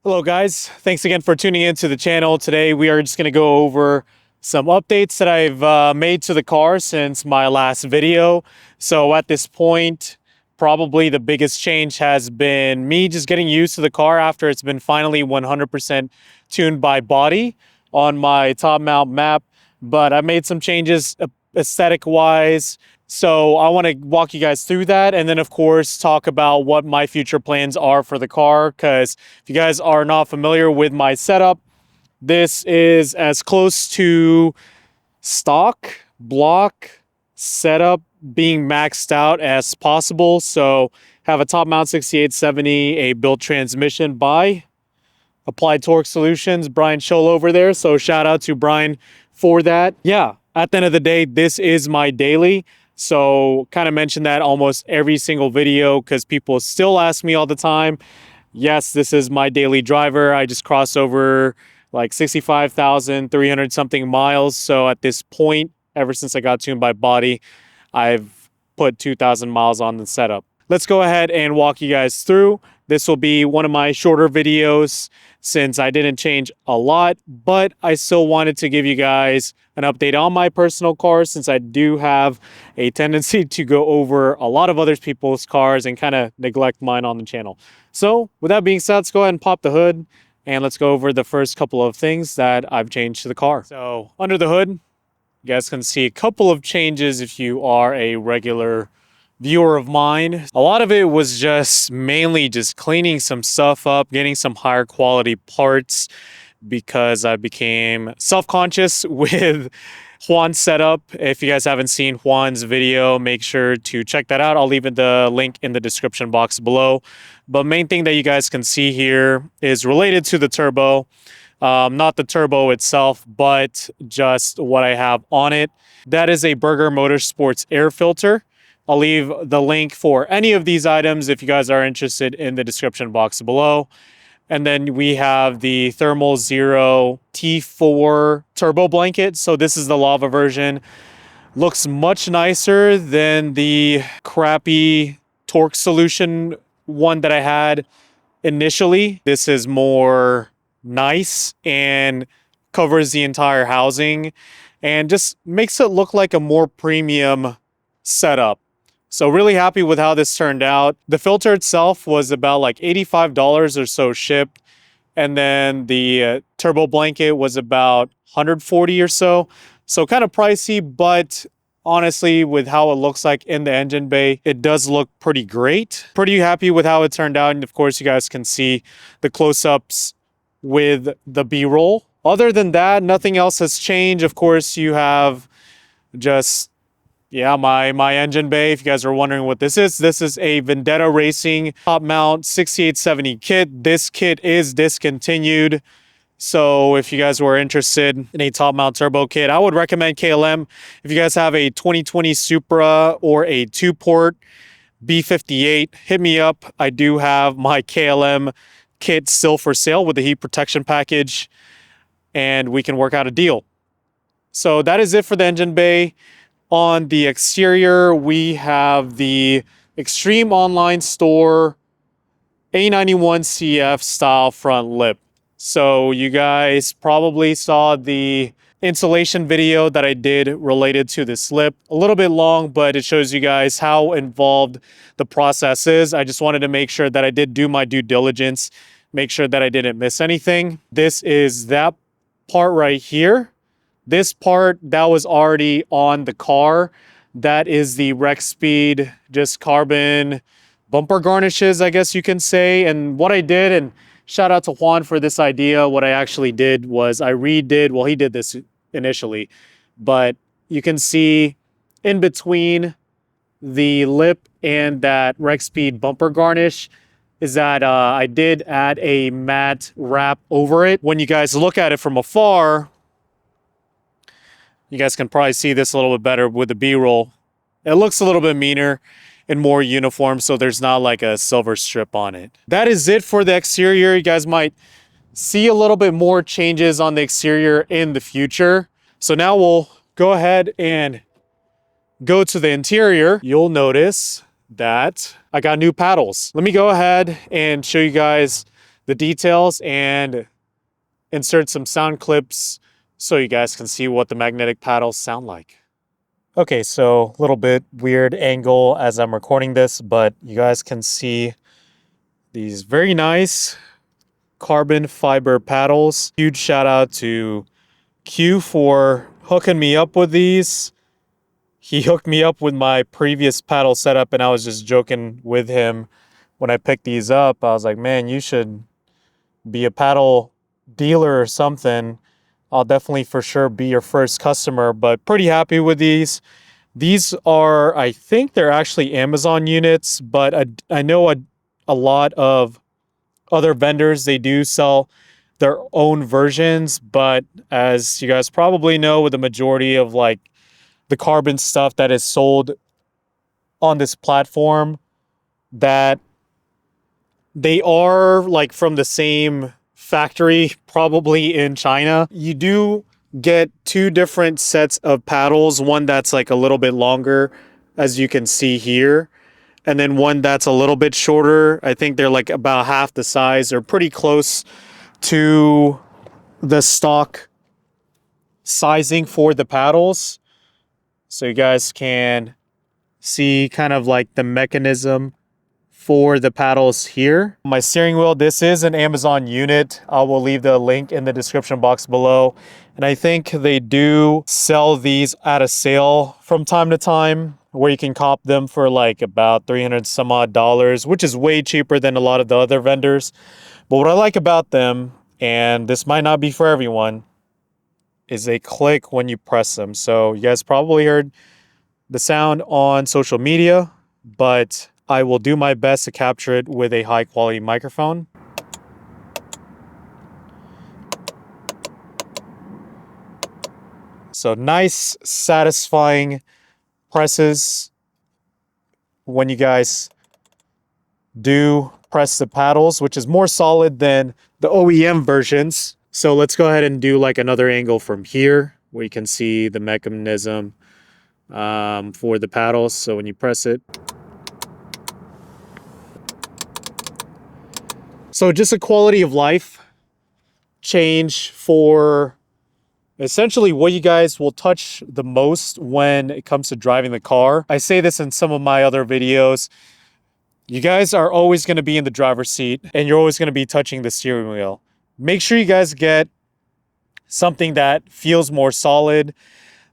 Hello guys, thanks again for tuning into the channel. Today we are just going to go over some updates that I've made to the car since my last video. So at this point, probably the biggest change has been me just getting used to the car after it's been finally 100% tuned by Botti on my top mount map. But I made some changes aesthetic wise. So I want to walk you guys through that, and then of course talk about what my future plans are for the car, because if you guys are not familiar with my setup, this is as close to stock block setup being maxed out as possible. So have a top mount 6870, a built transmission by Applied Torque Solutions, Brian Scholl over there. So shout out to Brian for that. Yeah, at the end of the day, this is my daily. So kind of mention that almost every single video because people still ask me all the time. Yes, this is my daily driver. I just crossed over like 65,300 something miles. So at this point, ever since I got tuned by Botti, I've put 2,000 miles on the setup. Let's go ahead and walk you guys through. This will be one of my shorter videos since I didn't change a lot, but I still wanted to give you guys an update on my personal cars since I do have a tendency to go over a lot of other people's cars and kind of neglect mine on the channel. So with that being said, let's go ahead and pop the hood and let's go over the first couple of things that I've changed to the car. So under the hood, you guys can see a couple of changes if you are a regular viewer of mine. A lot of it was just mainly just cleaning some stuff up, getting some higher quality parts because I became self-conscious with Juan's setup. If you guys haven't seen Juan's video, make sure to check that out. I'll leave the link in the description box below. But main thing that you guys can see here is related to the turbo. Not the turbo itself, but just what I have on it. That is a Burger Motorsports air filter. I'll leave the link for any of these items if you guys are interested in the description box below. And then we have the Thermal Zero T4 turbo blanket. So this is the lava version. Looks much nicer than the crappy torque solution one that I had initially. This is more nice and covers the entire housing and just makes it look like a more premium setup. So really happy with how this turned out. The filter itself was about like $85 or so shipped. And then the turbo blanket was about $140 or so. So kind of pricey, but honestly, with how it looks like in the engine bay, it does look pretty great. Pretty happy with how it turned out. And of course, you guys can see the close-ups with the B-roll. Other than that, nothing else has changed. Of course, you have just my engine bay. If you guys are wondering what this is a Vendetta Racing top mount 6870 kit. This kit is discontinued. So if you guys were interested in a top mount turbo kit, I would recommend KLM. If you guys have a 2020 Supra or a 2-port B58, hit me up. I do have my KLM kit still for sale with the heat protection package, and we can work out a deal. So that is it for the engine bay. On the exterior, we have the Extreme Online Store A91-CF style front lip. So you guys probably saw the installation video that I did related to this lip. A little bit long, but it shows you guys how involved the process is. I just wanted to make sure that I did do my due diligence, make sure that I didn't miss anything. This is that part right here. This part that was already on the car, that is the Rex Speed, just carbon bumper garnishes, I guess you can say. And what I did, and shout out to Juan for this idea, what I actually did was I redid, well, he did this initially, but you can see in between the lip and that Rex Speed bumper garnish is that I did add a matte wrap over it. When you guys look at it from afar, you guys can probably see this a little bit better with the B-roll. It looks a little bit meaner and more uniform, so there's not like a silver strip on it. That is it for the exterior. You guys might see a little bit more changes on the exterior in the future. So now we'll go ahead and go to the interior. You'll notice that I got new paddles. Let me go ahead and show you guys the details and insert some sound clips so you guys can see what the magnetic paddles sound like. Okay, so a little bit weird angle as I'm recording this, but you guys can see these very nice carbon fiber paddles. Huge shout out to Q for hooking me up with these. He hooked me up with my previous paddle setup, and I was just joking with him when I picked these up. I was like, man, you should be a paddle dealer or something. I'll definitely for sure be your first customer, but pretty happy with these. These are, I think they're actually Amazon units, but I know a lot of other vendors, they do sell their own versions, but as you guys probably know, with the majority of like the carbon stuff that is sold on this platform, that they are like from the same factory, probably in China. You do get two different sets of paddles, one that's like a little bit longer, as you can see here, and then one that's a little bit shorter. I think they're like about half the size or pretty close to the stock sizing for the paddles. So you guys can see kind of like the mechanism for the paddles here. My steering wheel, this is an Amazon unit. I will leave the link in the description box below. And I think they do sell these at a sale from time to time where you can cop them for like about 300 some odd dollars, which is way cheaper than a lot of the other vendors. But what I like about them, and this might not be for everyone, is they click when you press them. So you guys probably heard the sound on social media, but I will do my best to capture it with a high quality microphone. So nice, satisfying presses when you guys do press the paddles, which is more solid than the OEM versions. So let's go ahead and do like another angle from here where you can see the mechanism for the paddles. So when you press it, so just a quality of life change for essentially what you guys will touch the most when it comes to driving the car. I say this in some of my other videos. You guys are always going to be in the driver's seat and you're always going to be touching the steering wheel. Make sure you guys get something that feels more solid,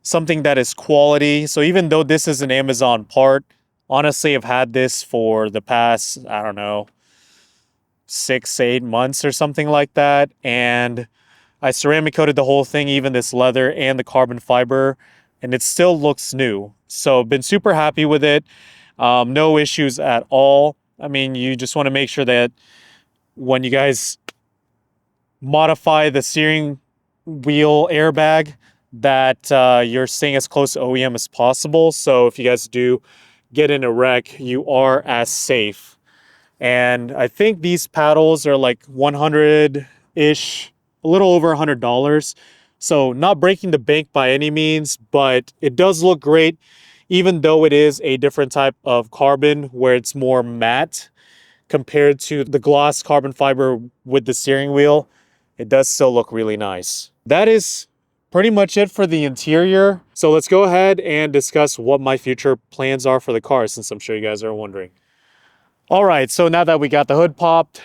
something that is quality. So even though this is an Amazon part, honestly, I've had this for the past, I don't know, 6 to 8 months or something like that, and I ceramic coated the whole thing, even this leather and the carbon fiber, and it still looks new. So been super happy with it. No issues at all. I mean, you just want to make sure that when you guys modify the steering wheel airbag, that you're staying as close to OEM as possible. So if you guys do get in a wreck, you are as safe. And I think these paddles are like 100-ish, a little over $100. So not breaking the bank by any means, but it does look great, even though it is a different type of carbon where it's more matte compared to the gloss carbon fiber with the steering wheel. It does still look really nice. That is pretty much it for the interior. So let's go ahead and discuss what my future plans are for the car, since I'm sure you guys are wondering. All right, so now that we got the hood popped,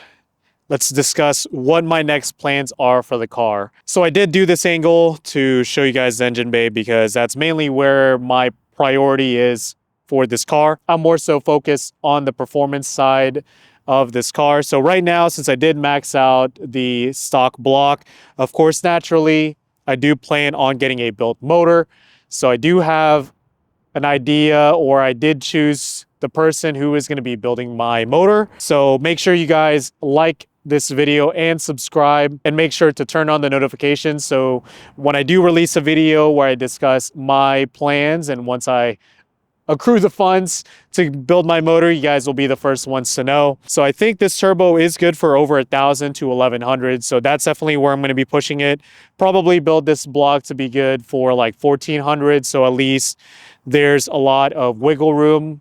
let's discuss what my next plans are for the car. So I did do this angle to show you guys the engine bay because that's mainly where my priority is for this car. I'm more so focused on the performance side of this car. So right now, since I did max out the stock block, of course, naturally, I do plan on getting a built motor. So I do have an idea, or I did choose the person who is going to be building my motor. So make sure you guys like this video and subscribe, and make sure to turn on the notifications. So when I do release a video where I discuss my plans, and once I accrue the funds to build my motor, you guys will be the first ones to know. So I think this turbo is good for over 1,000 to 1,100. So that's definitely where I'm going to be pushing it. Probably build this block to be good for like 1,400. So at least there's a lot of wiggle room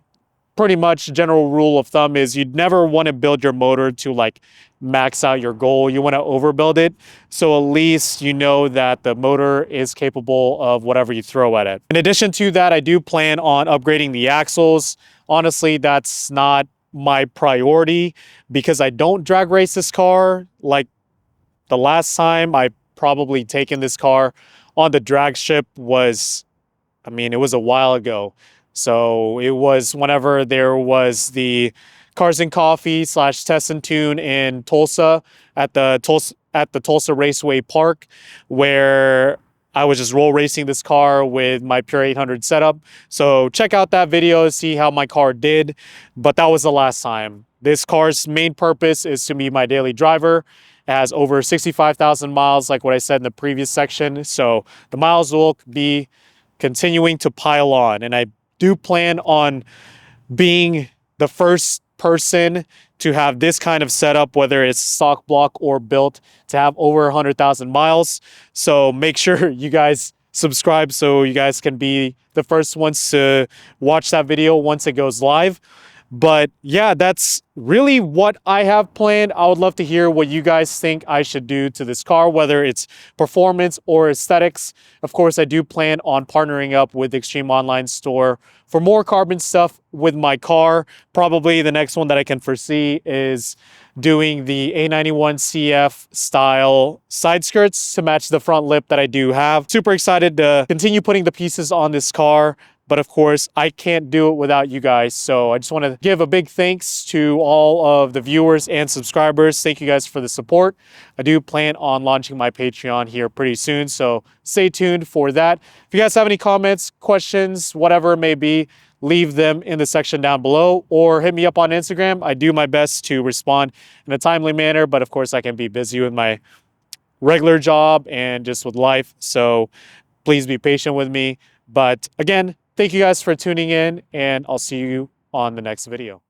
pretty much general rule of thumb is you'd never want to build your motor to like max out your goal. You want to overbuild it, so at least you know that the motor is capable of whatever you throw at it. In addition to that, I do plan on upgrading the axles. Honestly, that's not my priority because I don't drag race this car. Like the last time I probably taken this car on the drag strip was, I mean, it was a while ago. So it was whenever there was the Cars and Coffee / Test and Tune in Tulsa at the Tulsa Raceway Park, where I was just roll racing this car with my Pure 800 setup. So check out that video to see how my car did. But that was the last time. This car's main purpose is to be my daily driver. It has over 65,000 miles, like what I said in the previous section. So the miles will be continuing to pile on. And I do plan on being the first person to have this kind of setup, whether it's stock block or built, to have over 100,000 miles. So make sure you guys subscribe so you guys can be the first ones to watch that video once it goes live. But yeah, that's really what I have planned. I would love to hear what you guys think I should do to this car, whether it's performance or aesthetics. Of course, I do plan on partnering up with Extreme Online Store for more carbon stuff with my car. Probably the next one that I can foresee is doing the A91-CF style side skirts to match the front lip that I do have. Super excited to continue putting the pieces on this car. But of course, I can't do it without you guys. So I just want to give a big thanks to all of the viewers and subscribers. Thank you guys for the support. I do plan on launching my Patreon here pretty soon, so stay tuned for that. If you guys have any comments, questions, whatever it may be, leave them in the section down below or hit me up on Instagram. I do my best to respond in a timely manner, but of course I can be busy with my regular job and just with life. So please be patient with me. But again, thank you guys for tuning in, and I'll see you on the next video.